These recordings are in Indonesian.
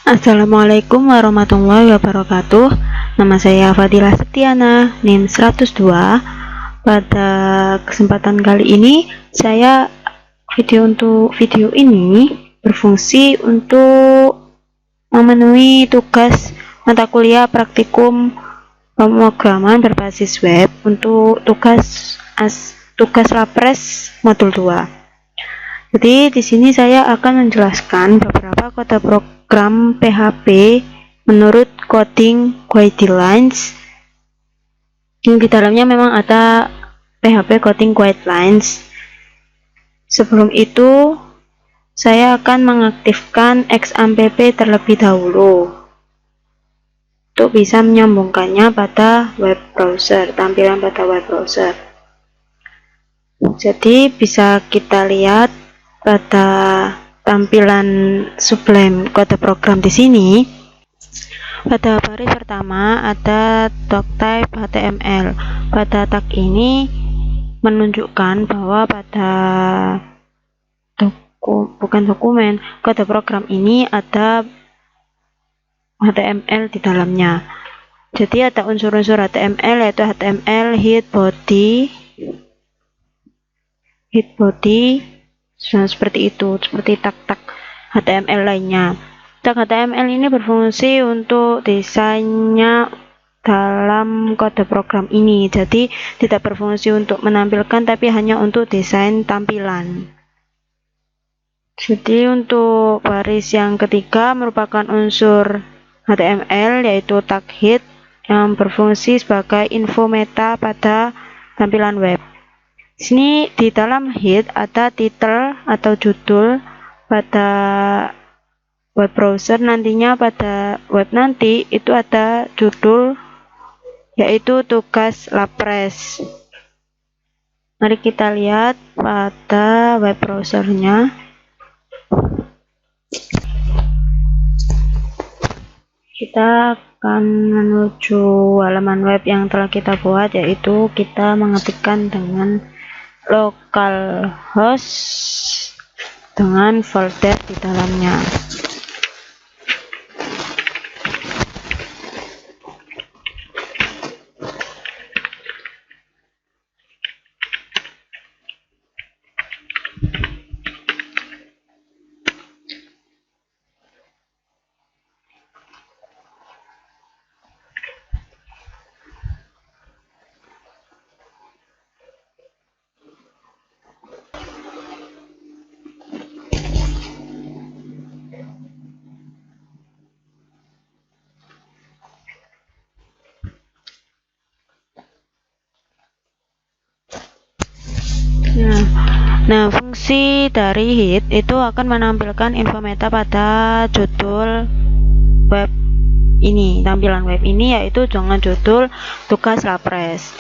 Assalamualaikum warahmatullahi wabarakatuh. Nama saya Fadilah Setiana, NIM 102. Pada kesempatan kali ini, video ini berfungsi untuk memenuhi tugas mata kuliah praktikum pemrograman berbasis web untuk tugas Lapres modul 2. Jadi di sini saya akan menjelaskan beberapa kode program PHP menurut coding guidelines. Yang di dalamnya memang ada PHP coding guidelines. Sebelum itu, saya akan mengaktifkan XAMPP terlebih dahulu untuk bisa menyambungkannya pada web browser, tampilan pada web browser. Jadi bisa kita lihat pada tampilan Sublime kode program di sini. Pada baris pertama ada doctype HTML. Pada tag ini menunjukkan bahwa pada kode program ini ada HTML di dalamnya. Jadi ada unsur-unsur HTML, yaitu HTML, head body, seperti itu, seperti tag-tag HTML lainnya. Tag HTML ini berfungsi untuk desainnya dalam kode program ini, jadi tidak berfungsi untuk menampilkan, tapi hanya untuk desain tampilan. Jadi untuk baris yang ketiga merupakan unsur HTML, yaitu tag head yang berfungsi sebagai info meta pada tampilan web. Sini di dalam head ada title atau judul pada web browser, nantinya pada web nanti itu ada judul, yaitu tugas Lapres. Mari kita lihat pada web browsernya. Kita akan menuju halaman web yang telah kita buat, yaitu kita mengetikkan dengan localhost dengan folder di dalamnya. Nah, fungsi dari head itu akan menampilkan info meta pada judul web ini, tampilan web ini, yaitu dengan judul tugas Lapres.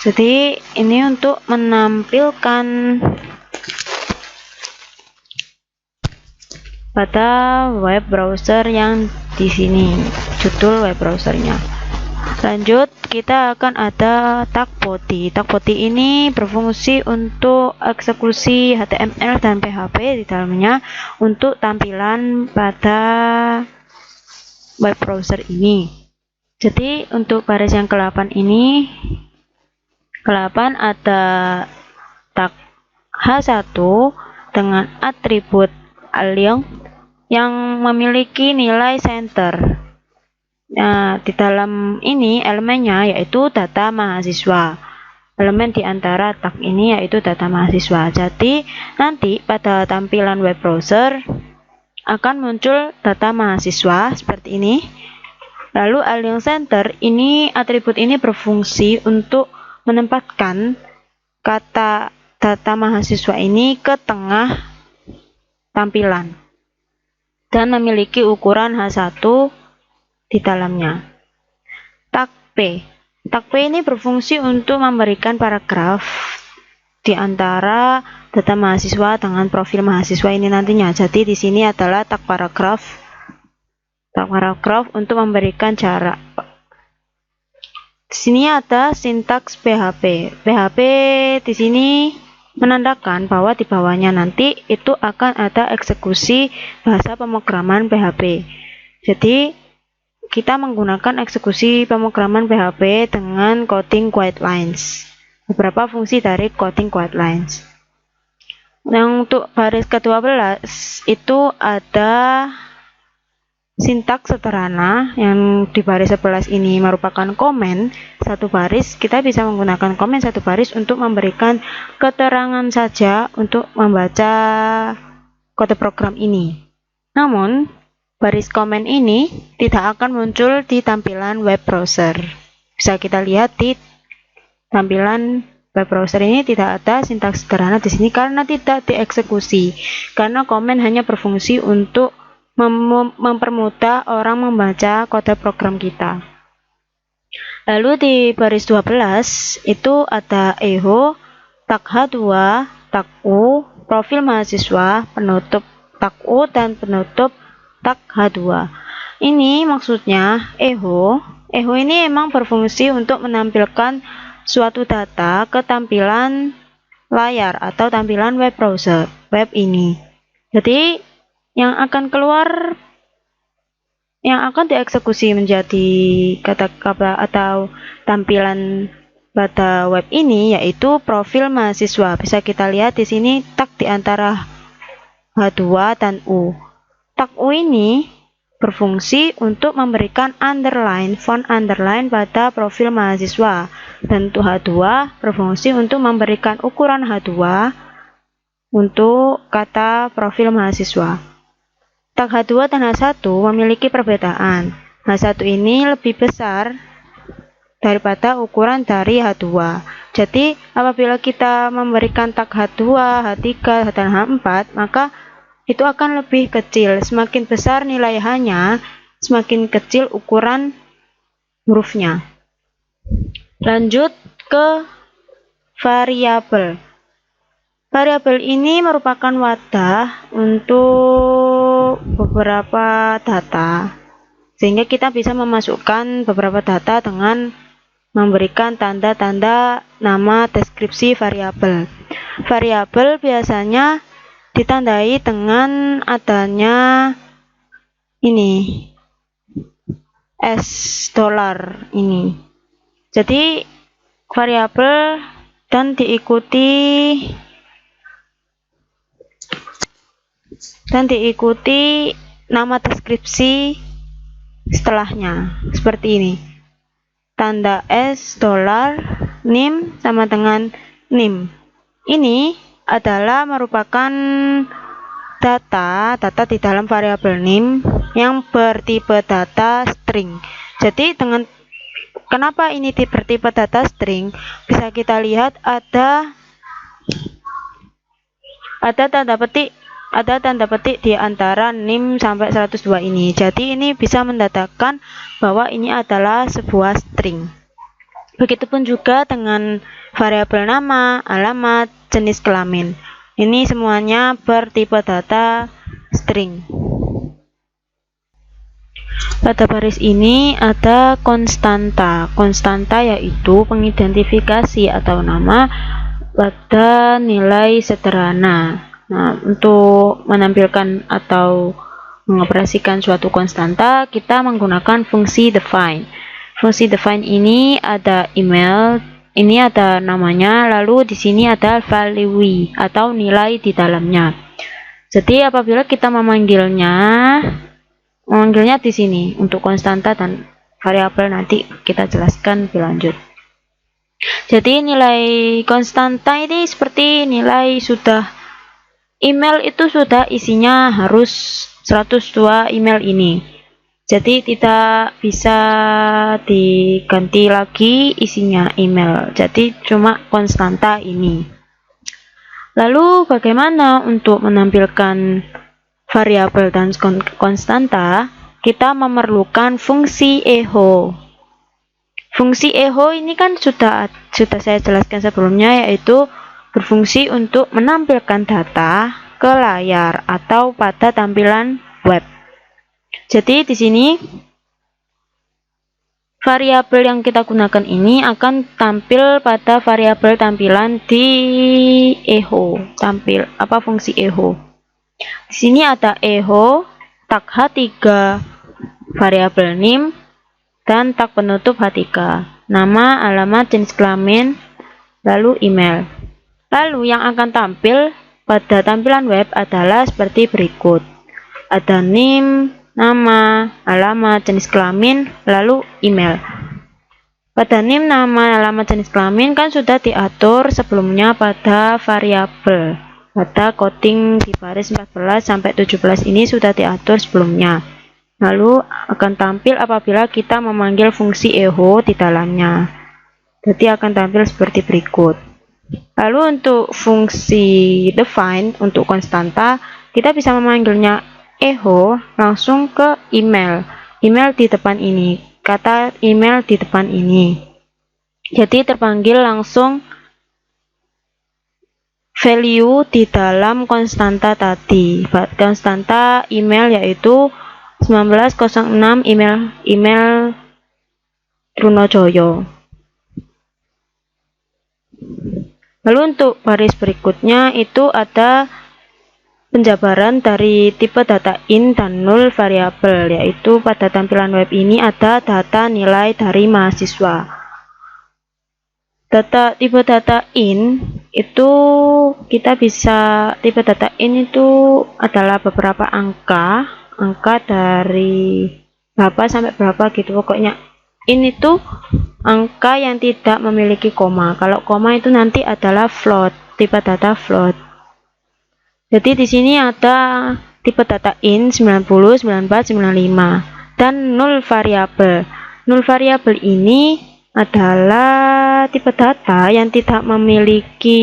Jadi ini untuk menampilkan pada web browser yang di sini, judul web browsernya. Lanjut, kita akan ada tag body. Tag body ini berfungsi untuk eksekusi HTML dan PHP di dalamnya untuk tampilan pada web browser ini. Jadi untuk baris yang ke-8 ini, ke-8 ada tag H1 dengan atribut alien yang memiliki nilai center. Nah, di dalam ini elemennya yaitu data mahasiswa. Elemen di antara tag ini yaitu data mahasiswa. Jadi nanti pada tampilan web browser akan muncul data mahasiswa seperti ini. Lalu alien center ini, atribut ini berfungsi untuk menempatkan kata data mahasiswa ini ke tengah tampilan dan memiliki ukuran H1 di dalamnya. Tag P ini berfungsi untuk memberikan paragraf di antara data mahasiswa dengan profil mahasiswa ini nantinya. Jadi di sini adalah tag paragraf untuk memberikan jarak. Di sini ada sintaks PHP. PHP di sini menandakan bahwa di bawahnya nanti itu akan ada eksekusi bahasa pemrograman PHP. Jadi kita menggunakan eksekusi pemrograman PHP dengan coding quite lines. Beberapa fungsi dari coding quite lines. Yang untuk baris ke-12 itu ada sintaks sederhana yang di baris 11 ini merupakan komen satu baris. Kita bisa menggunakan komen satu baris untuk memberikan keterangan saja untuk membaca kode program ini. Namun, baris komen ini tidak akan muncul di tampilan web browser. Bisa kita lihat di tampilan web browser ini tidak ada sintaks sederhana di sini karena tidak dieksekusi. Karena komen hanya berfungsi untuk mempermudah orang membaca kode program kita. Lalu di baris 12 itu ada echo, tag H2, tag U, profil mahasiswa, penutup tag U, dan penutup tag H2. Ini maksudnya echo ini memang berfungsi untuk menampilkan suatu data ke tampilan layar atau tampilan web browser web ini. Jadi yang akan keluar, yang akan dieksekusi menjadi kata-kata atau tampilan pada web ini yaitu profil mahasiswa. Bisa kita lihat di sini tag di antara H2 dan U. Tag U ini berfungsi untuk memberikan underline, font underline pada profil mahasiswa, dan untuk H2 berfungsi untuk memberikan ukuran H2 untuk kata profil mahasiswa. Tag H2 dan H1 memiliki perbedaan. H1 ini lebih besar daripada ukuran dari H2. Jadi apabila kita memberikan tag H2, H3, dan H4, maka itu akan lebih kecil. Semakin besar nilai H-nya, semakin kecil ukuran hurufnya. Lanjut ke variabel. Variabel ini merupakan wadah untuk beberapa data, sehingga kita bisa memasukkan beberapa data dengan memberikan tanda-tanda nama deskripsi variabel. Variabel biasanya ditandai dengan adanya ini $. Ini. Jadi variabel dan diikuti nama deskripsi setelahnya seperti ini. Tanda $, nim sama dengan nim. Ini adalah merupakan data di dalam variabel nim yang bertipe data string. Jadi kenapa ini bertipe data string? Bisa kita lihat ada tanda petik di antara nim sampai 102 ini. Jadi ini bisa mendatangkan bahwa ini adalah sebuah string. Begitupun juga dengan variabel nama, alamat, jenis kelamin. Ini semuanya bertipe data string. Pada baris ini ada konstanta. Konstanta yaitu pengidentifikasi atau nama pada nilai sederhana. Nah, untuk menampilkan atau mengoperasikan suatu konstanta, kita menggunakan fungsi define. Fungsi define ini ada email, ini ada namanya, lalu di sini ada value atau nilai di dalamnya. Jadi apabila kita memanggilnya di sini untuk konstanta dan variabel, nanti kita jelaskan lebih lanjut. Jadi nilai konstanta ini seperti nilai email itu sudah isinya harus 102 email ini. Jadi tidak bisa diganti lagi isinya email. Jadi cuma konstanta ini. Lalu bagaimana untuk menampilkan variabel dan konstanta? Kita memerlukan fungsi echo. Fungsi echo ini kan sudah saya jelaskan sebelumnya, yaitu berfungsi untuk menampilkan data ke layar atau pada tampilan web. Jadi di sini variabel yang kita gunakan ini akan tampil pada variabel tampilan di echo. Fungsi echo. Di sini ada echo, tag H3, variabel name, dan tag penutup H3. Nama, alamat, jenis kelamin, lalu email. Lalu yang akan tampil pada tampilan web adalah seperti berikut. Ada name, nama, alamat, jenis kelamin, lalu email. Pada name, nama, alamat, jenis kelamin kan sudah diatur sebelumnya pada variabel. Pada coding di baris 14 sampai 17 ini sudah diatur sebelumnya. Lalu akan tampil apabila kita memanggil fungsi echo di dalamnya. Jadi akan tampil seperti berikut. Lalu untuk fungsi define untuk konstanta, kita bisa memanggilnya echo langsung ke email di depan ini, kata email di depan ini. Jadi terpanggil langsung value di dalam konstanta tadi, konstanta email yaitu 1906 email Trunojoyo. Lalu untuk baris berikutnya itu ada penjabaran dari tipe data in dan null variabel, yaitu pada tampilan web ini ada data nilai dari mahasiswa. Tipe data in itu tipe data in itu adalah beberapa angka dari berapa sampai berapa gitu, pokoknya in itu angka yang tidak memiliki koma. Kalau koma itu nanti adalah float, tipe data float. Jadi di sini ada tipe data in 90, 94, 95 dan null variabel. Null variabel ini adalah tipe data yang tidak memiliki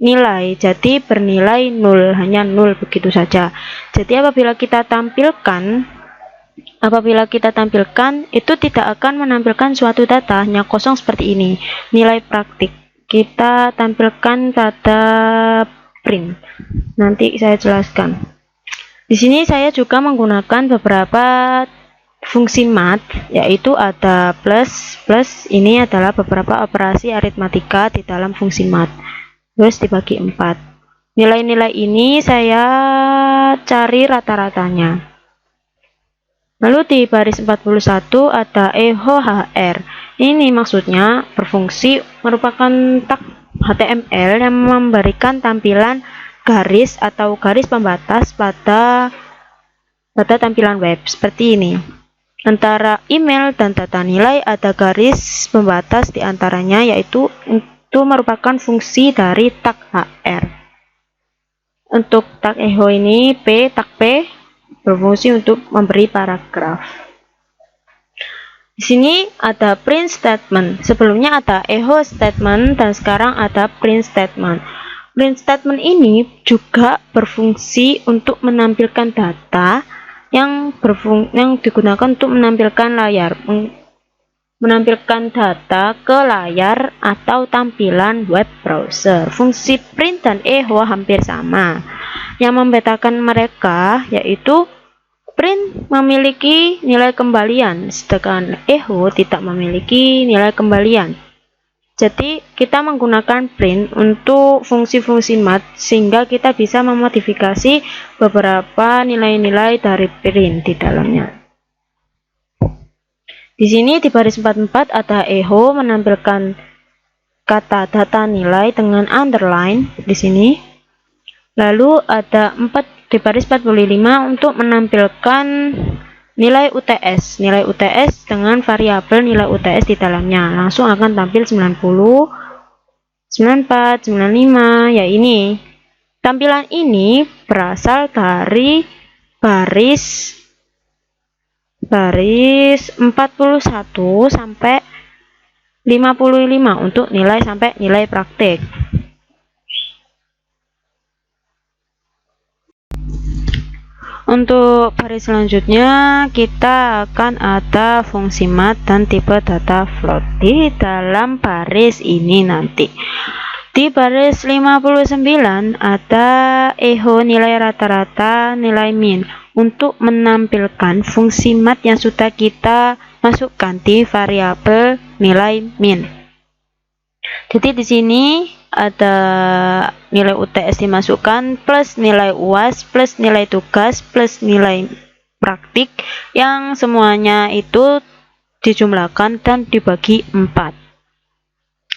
nilai, jadi bernilai nol, hanya nol begitu saja. Jadi apabila kita tampilkan itu tidak akan menampilkan suatu data, hanya kosong seperti ini. Nilai praktik kita tampilkan pada print. Nanti saya jelaskan. Di sini saya juga menggunakan beberapa fungsi math, yaitu ada plus. Ini adalah beberapa operasi aritmatika di dalam fungsi math. Terus dibagi 4. Nilai-nilai ini saya cari rata-ratanya. Lalu di baris 41 ada echo hr. Ini maksudnya berfungsi merupakan tag HTML yang memberikan tampilan garis atau garis pembatas pada tampilan web seperti ini. Antara email dan data nilai ada garis pembatas di antaranya, yaitu itu merupakan fungsi dari tag hr. Untuk tag echo ini tag P berfungsi untuk memberi paragraf. Di sini ada print statement. Sebelumnya ada echo statement dan sekarang ada print statement. Print statement ini juga berfungsi untuk menampilkan data yang digunakan untuk menampilkan data ke layar atau tampilan web browser. Fungsi print dan echo hampir sama. Yang membedakan mereka yaitu print memiliki nilai kembalian, sedangkan echo tidak memiliki nilai kembalian. Jadi kita menggunakan print untuk fungsi-fungsi math sehingga kita bisa memodifikasi beberapa nilai-nilai dari print di dalamnya. Di sini di baris 44 ada echo menampilkan kata data nilai dengan underline di sini. Lalu ada di baris 45 untuk menampilkan nilai UTS dengan variabel nilai UTS di dalamnya. Langsung akan tampil 90, 94, 95. Ya, ini tampilan ini berasal dari baris 41 sampai 55 untuk nilai sampai nilai praktik. Untuk baris selanjutnya kita akan ada fungsi math dan tipe data float di dalam baris ini nanti. Di baris 59 ada echo nilai rata-rata, nilai min untuk menampilkan fungsi math yang sudah kita dimasukkan di variabel nilai min. Jadi di sini ada nilai UTS dimasukkan plus nilai UAS plus nilai tugas plus nilai praktik yang semuanya itu dijumlahkan dan dibagi 4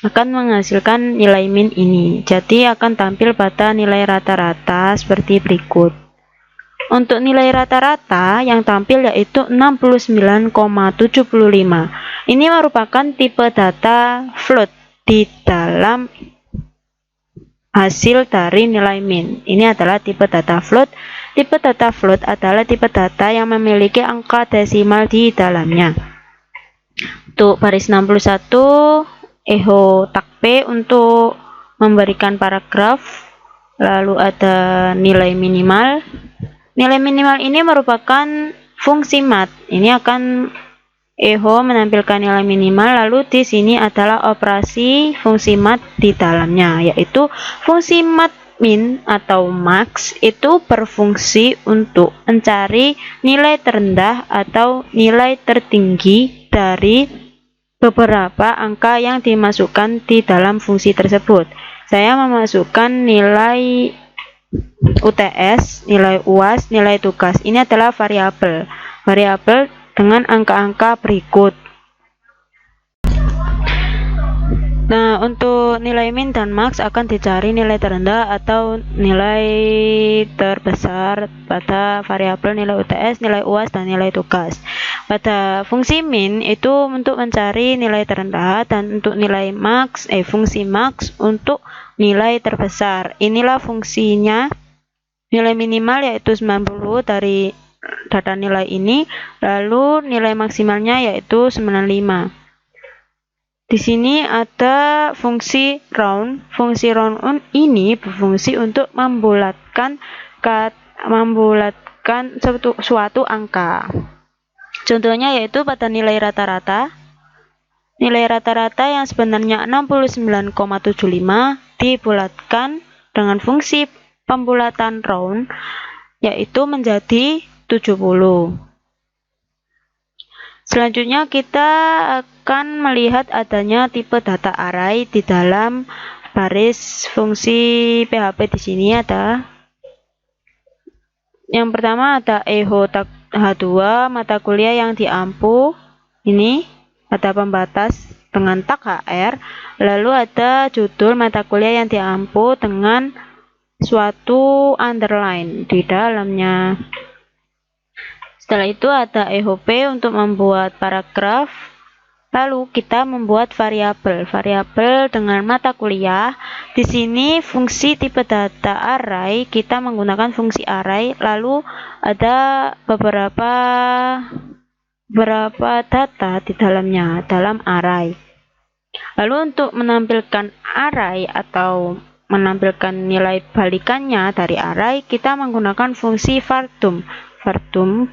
akan menghasilkan nilai min ini. Jadi akan tampil pada nilai rata-rata seperti berikut. Untuk nilai rata-rata yang tampil yaitu 69,75. Ini merupakan tipe data float di dalam hasil dari nilai min. Ini adalah tipe data float. Tipe data float adalah tipe data yang memiliki angka desimal di dalamnya. Untuk baris 61, echo tag P untuk memberikan paragraf, lalu ada nilai minimal. Nilai minimal ini merupakan fungsi mat. Ini akan echo menampilkan nilai minimal, lalu di sini adalah operasi fungsi mat di dalamnya, yaitu fungsi mat min atau max itu berfungsi untuk mencari nilai terendah atau nilai tertinggi dari beberapa angka yang dimasukkan di dalam fungsi tersebut. Saya memasukkan nilai UTS, nilai UAS, nilai tugas. Ini adalah variabel dengan angka-angka berikut. Nah, untuk nilai min dan max akan dicari nilai terendah atau nilai terbesar pada variabel nilai UTS, nilai UAS, dan nilai tugas. Pada fungsi min itu untuk mencari nilai terendah dan untuk nilai max, fungsi max untuk nilai terbesar. Inilah fungsinya. Nilai minimal yaitu 90 dari data nilai ini, lalu nilai maksimalnya yaitu 95. Di sini ada fungsi round. Fungsi round ini berfungsi untuk membulatkan suatu angka. Contohnya yaitu pada nilai rata-rata. Nilai rata-rata yang sebenarnya 69,75 dibulatkan dengan fungsi pembulatan round yaitu menjadi 70. Selanjutnya kita akan melihat adanya tipe data array di dalam baris fungsi PHP. Di sini ada yang pertama ada echo tag H2 mata kuliah yang diampu. Ini ada pembatas dengan tag HR, lalu ada judul mata kuliah yang diampu dengan suatu underline di dalamnya. Setelah itu ada echo P untuk membuat paragraf. Lalu kita membuat variabel dengan mata kuliah. Di sini fungsi tipe data array kita menggunakan fungsi array. Lalu ada beberapa data di dalamnya dalam array. Lalu untuk menampilkan array atau menampilkan nilai balikannya dari array, kita menggunakan fungsi vartum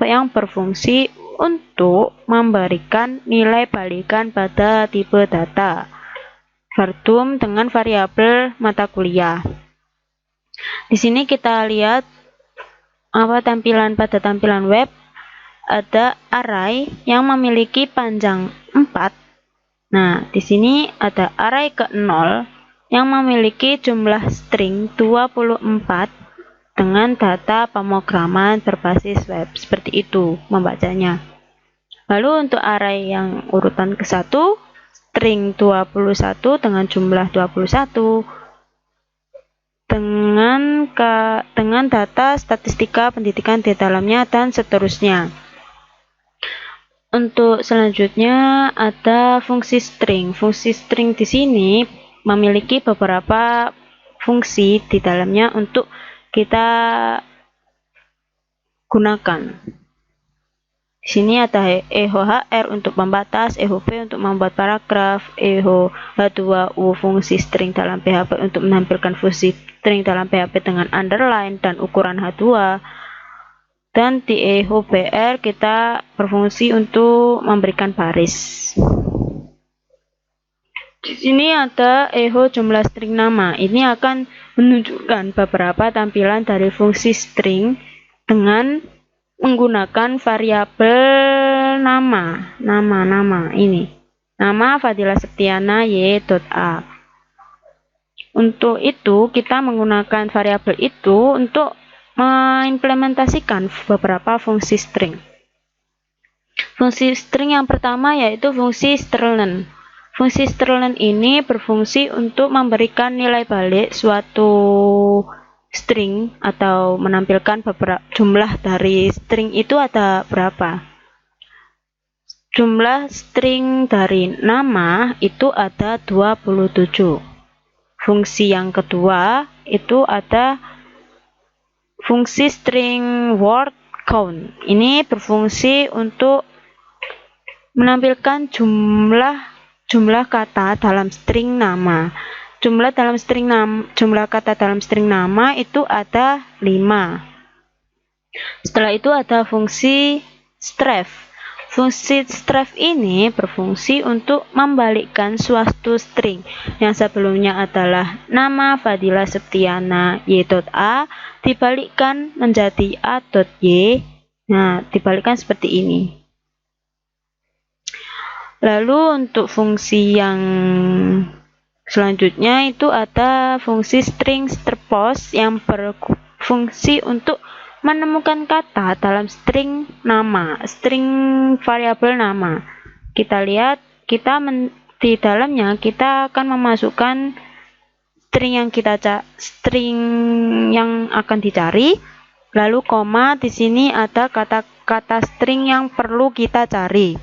yang berfungsi untuk memberikan nilai balikan pada tipe data. Vartum dengan variabel mata kuliah. Di sini kita lihat tampilan pada tampilan web. Ada array yang memiliki panjang 4. Nah, di sini ada array ke 0 yang memiliki jumlah string 24 dengan data pemrograman berbasis web. Seperti itu membacanya. Lalu untuk array yang urutan ke-1, string 21 dengan jumlah 21 dengan data statistika pendidikan di dalamnya dan seterusnya. Untuk selanjutnya ada fungsi string. Fungsi string di sini memiliki beberapa fungsi di dalamnya untuk kita gunakan. Di sini ada echo HR untuk pembatas, echo P untuk membuat paragraf, echo H2U fungsi string dalam PHP untuk menampilkan fungsi string dalam PHP dengan underline dan ukuran H2. Dan di echo BR kita berfungsi untuk memberikan baris. Di sini ada echo jumlah string nama. Ini akan menunjukkan beberapa tampilan dari fungsi string dengan menggunakan variabel variabel nama ini. Nama Fadila Septiana y.a. Untuk itu kita menggunakan variabel itu untuk mengimplementasikan beberapa fungsi string. Fungsi string yang pertama yaitu fungsi strlen. Fungsi strlen ini berfungsi untuk memberikan nilai balik suatu string atau menampilkan beberapa jumlah dari string itu ada berapa. Jumlah string dari nama itu ada 27. Fungsi yang kedua itu ada fungsi string word count. Ini berfungsi untuk menampilkan jumlah kata dalam string nama. Jumlah kata dalam string nama itu ada 5. Setelah itu ada fungsi stref. Fungsi stref ini berfungsi untuk membalikkan suatu string yang sebelumnya adalah nama Fadila Septiana y.a dibalikkan menjadi a.y. Nah, dibalikkan seperti ini. Lalu untuk fungsi yang selanjutnya itu ada fungsi string strpos yang berfungsi untuk menemukan kata dalam string nama, string variabel nama. Kita lihat, di dalamnya kita akan memasukkan string yang akan dicari, lalu koma, di sini ada kata-kata string yang perlu kita cari.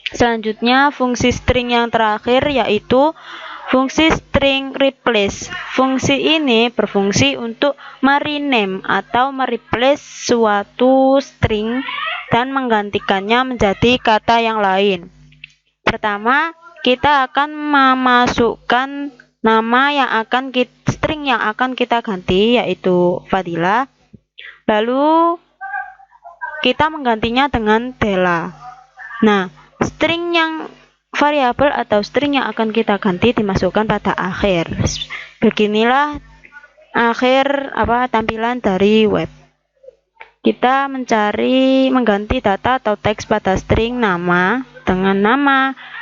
Selanjutnya fungsi string yang terakhir yaitu fungsi string replace. Fungsi ini berfungsi untuk merename atau mereplace suatu string dan menggantikannya menjadi kata yang lain. Pertama, kita akan memasukkan nama string yang akan kita ganti yaitu Fadila. Lalu kita menggantinya dengan Della. Nah, string yang variabel atau string yang akan kita ganti dimasukkan pada akhir. Beginilah tampilan dari web. Kita mengganti data atau teks pada string nama dengan nama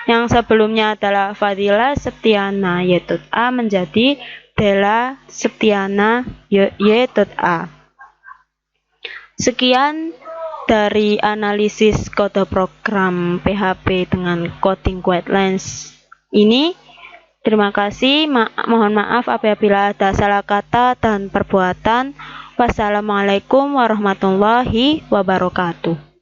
yang sebelumnya adalah Fadila Septiana y.a menjadi Della Septiana y.a. Sekian dari analisis kode program PHP dengan coding guidelines ini. Terima kasih. Mohon maaf apabila ada salah kata dan perbuatan. Wassalamualaikum warahmatullahi wabarakatuh.